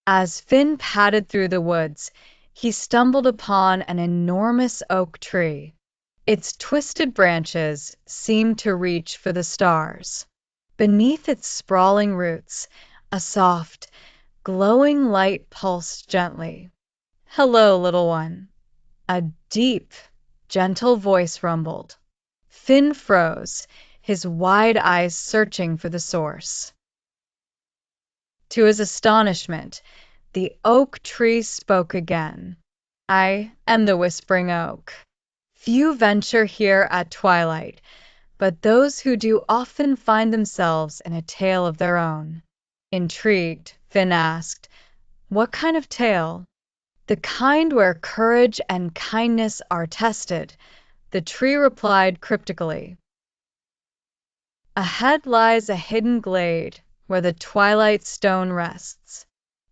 As Finn padded through the woods, he stumbled upon an enormous oak tree. Its twisted branches seemed to reach for the stars. Beneath its sprawling roots, a soft, glowing light pulsed gently. "Hello, little one," a deep, gentle voice rumbled. Finn froze, his wide eyes searching for the source. To his astonishment, the oak tree spoke again. "I am the Whispering Oak. Few venture here at twilight, but those who do often find themselves in a tale of their own." Intrigued, Finn asked, "What kind of tale?" "The kind where courage and kindness are tested," the tree replied cryptically. "Ahead lies a hidden glade where the twilight stone rests.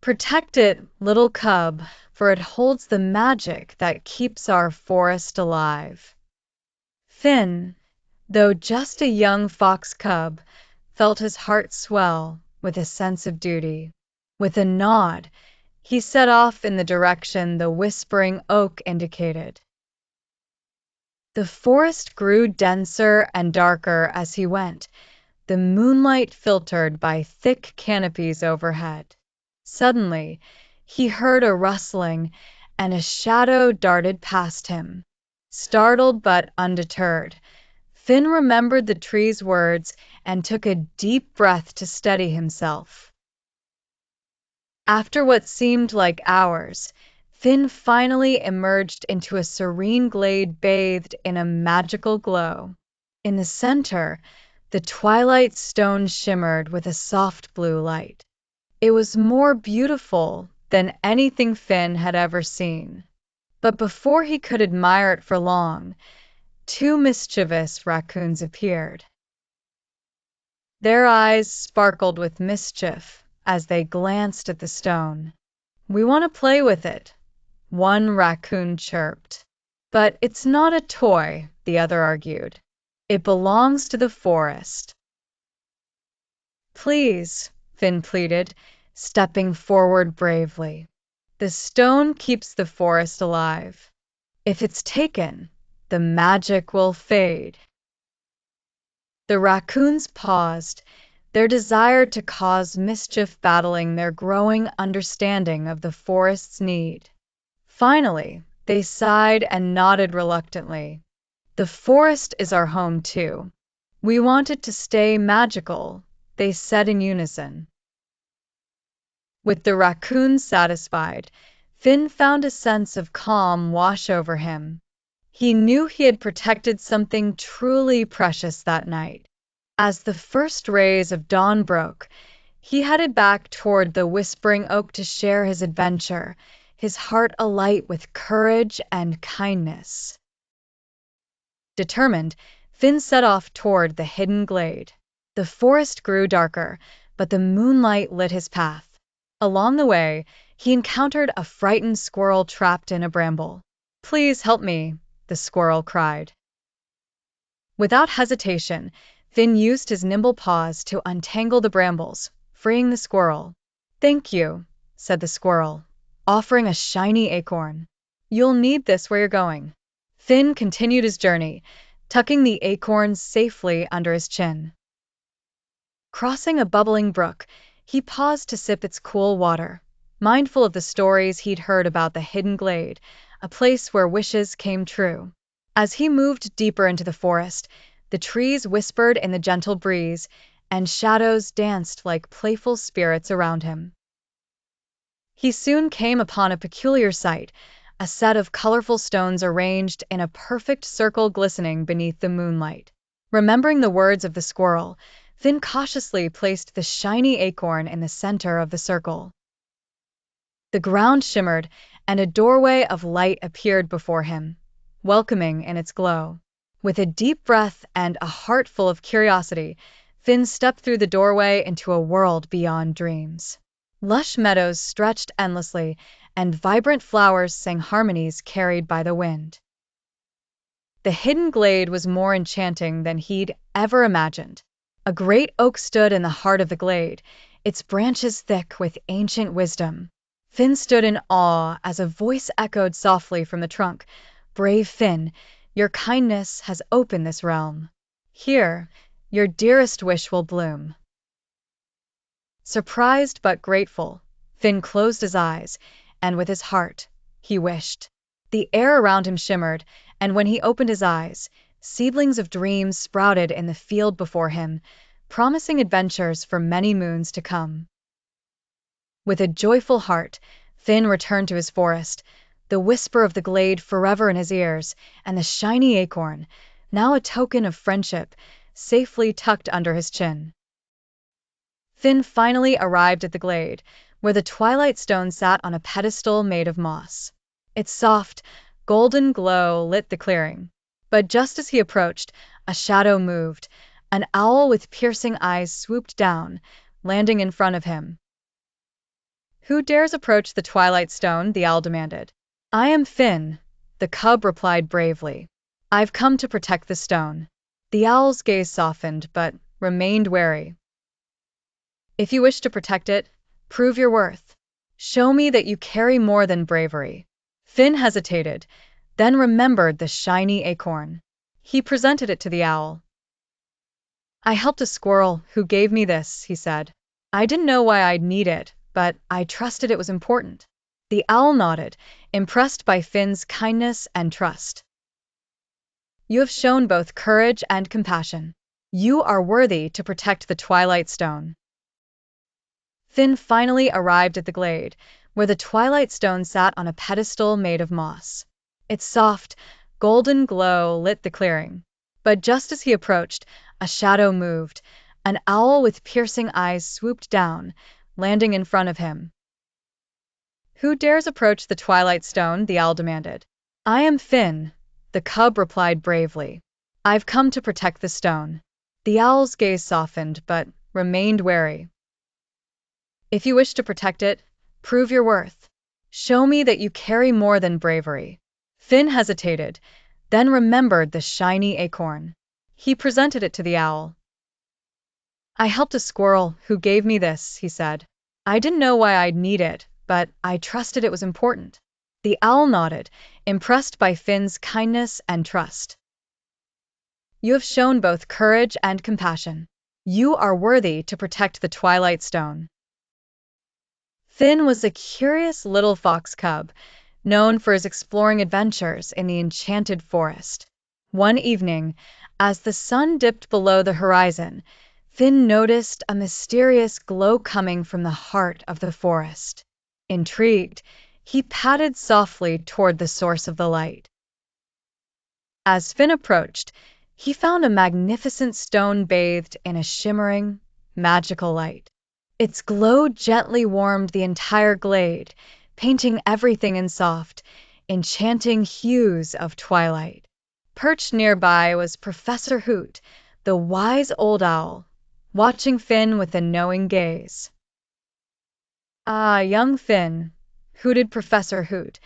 Protect it, little cub, for it holds the magic that keeps our forest alive." Finn, though just a young fox cub, felt his heart swell with a sense of duty. With a nod, he set off in the direction the Whispering Oak indicated. The forest grew denser and darker as he went, the moonlight filtered by thick canopies overhead. Suddenly, he heard a rustling, and a shadow darted past him. Startled but undeterred, Finn remembered the tree's words and took a deep breath to steady himself. After what seemed like hours, Finn finally emerged into a serene glade bathed in a magical glow. In the center, the twilight stone shimmered with a soft blue light. It was more beautiful than anything Finn had ever seen. But before he could admire it for long, two mischievous raccoons appeared. Their eyes sparkled with mischief as they glanced at the stone. "We want to play with it," one raccoon chirped. "But it's not a toy," the other argued. "It belongs to the forest." "Please," Finn pleaded, stepping forward bravely. "The stone keeps the forest alive. If it's taken, the magic will fade." The raccoons paused, their desire to cause mischief battling their growing understanding of the forest's need. Finally, they sighed and nodded reluctantly. "The forest is our home, too. We want it to stay magical," they said in unison. With the raccoons satisfied, Finn found a sense of calm wash over him. He knew he had protected something truly precious that night. As the first rays of dawn broke, he headed back toward the Whispering Oak to share his adventure, his heart alight with courage and kindness. Determined, Finn set off toward the hidden glade. The forest grew darker, but the moonlight lit his path. Along the way, he encountered a frightened squirrel trapped in a bramble. "Please help me," the squirrel cried. Without hesitation, Finn used his nimble paws to untangle the brambles, freeing the squirrel. "Thank you," said the squirrel, offering a shiny acorn. "You'll need this where you're going." Finn continued his journey, tucking the acorns safely under his chin. Crossing a bubbling brook, he paused to sip its cool water, mindful of the stories he'd heard about the hidden glade, a place where wishes came true. As he moved deeper into the forest, the trees whispered in the gentle breeze, and shadows danced like playful spirits around him. He soon came upon a peculiar sight, a set of colorful stones arranged in a perfect circle glistening beneath the moonlight. Remembering the words of the squirrel, Finn cautiously placed the shiny acorn in the center of the circle. The ground shimmered, and a doorway of light appeared before him, welcoming in its glow. With a deep breath and a heart full of curiosity, Finn stepped through the doorway into a world beyond dreams. Lush meadows stretched endlessly, and vibrant flowers sang harmonies carried by the wind. The hidden glade was more enchanting than he'd ever imagined. A great oak stood in the heart of the glade, its branches thick with ancient wisdom. Finn stood in awe as a voice echoed softly from the trunk. Brave Finn, your kindness has opened this realm. Here, your dearest wish will bloom. Surprised but grateful, Finn closed his eyes, and with his heart, he wished. The air around him shimmered, and when he opened his eyes, seedlings of dreams sprouted in the field before him, promising adventures for many moons to come. With a joyful heart, Finn returned to his forest, the whisper of the glade forever in his ears, and the shiny acorn, now a token of friendship, safely tucked under his chin. Finn finally arrived at the glade, where the twilight stone sat on a pedestal made of moss. Its soft, golden glow lit the clearing. But just as he approached, a shadow moved. An owl with piercing eyes swooped down, landing in front of him. Who dares approach the twilight stone? The owl demanded. I am Finn, the cub replied bravely. I've come to protect the stone. The owl's gaze softened, but remained wary. If you wish to protect it, prove your worth. Show me that you carry more than bravery. Finn hesitated, then remembered the shiny acorn. He presented it to the owl. I helped a squirrel who gave me this, he said. I didn't know why I'd need it, but I trusted it was important. The owl nodded, impressed by Finn's kindness and trust. You have shown both courage and compassion. You are worthy to protect the twilight stone. Finn finally arrived at the glade, where the twilight stone sat on a pedestal made of moss. Its soft, golden glow lit the clearing. But just as he approached, a shadow moved. An owl with piercing eyes swooped down, landing in front of him. Who dares approach the twilight stone? The owl demanded. I am Finn, the cub replied bravely. I've come to protect the stone. The owl's gaze softened, but remained wary. If you wish to protect it, prove your worth. Show me that you carry more than bravery. Finn hesitated, then remembered the shiny acorn. He presented it to the owl. I helped a squirrel who gave me this, he said. I didn't know why I'd need it, but I trusted it was important. The owl nodded, impressed by Finn's kindness and trust. You have shown both courage and compassion. You are worthy to protect the twilight stone. Finn was a curious little fox cub, known for his exploring adventures in the enchanted forest. One evening, as the sun dipped below the horizon, Finn noticed a mysterious glow coming from the heart of the forest. Intrigued, he padded softly toward the source of the light. As Finn approached, he found a magnificent stone bathed in a shimmering, magical light. Its glow gently warmed the entire glade, painting everything in soft, enchanting hues of twilight. Perched nearby was Professor Hoot, the wise old owl, watching Finn with a knowing gaze. Ah, young Finn, hooted Professor Hoot,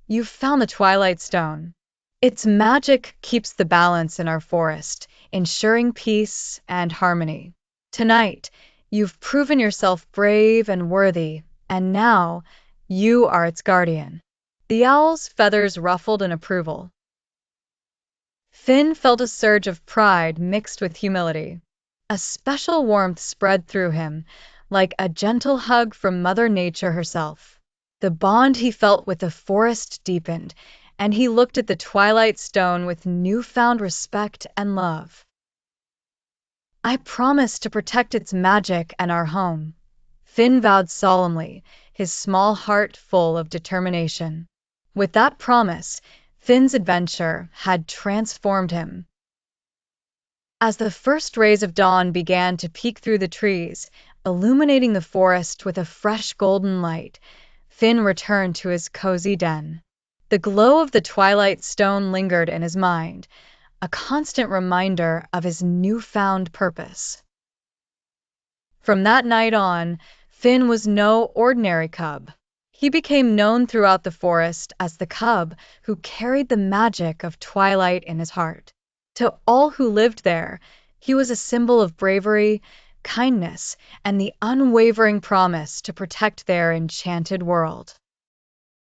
you've found the Twilight Stone. Its magic keeps the balance in our forest, ensuring peace and harmony. Tonight, you've proven yourself brave and worthy, and now you are its guardian. The owl's feathers ruffled in approval. Finn felt a surge of pride mixed with humility. A special warmth spread through him, like a gentle hug from Mother Nature herself. The bond he felt with the forest deepened, and he looked at the Twilight Stone with newfound respect and love. I promise to protect its magic and our home, Finn vowed solemnly, his small heart full of determination. With that promise, Finn's adventure had transformed him. As the first rays of dawn began to peek through the trees, illuminating the forest with a fresh golden light, Finn returned to his cozy den. The glow of the Twilight Stone lingered in his mind, a constant reminder of his newfound purpose. From that night on, Finn was no ordinary cub. He became known throughout the forest as the cub who carried the magic of twilight in his heart. To all who lived there, he was a symbol of bravery, kindness, and the unwavering promise to protect their enchanted world.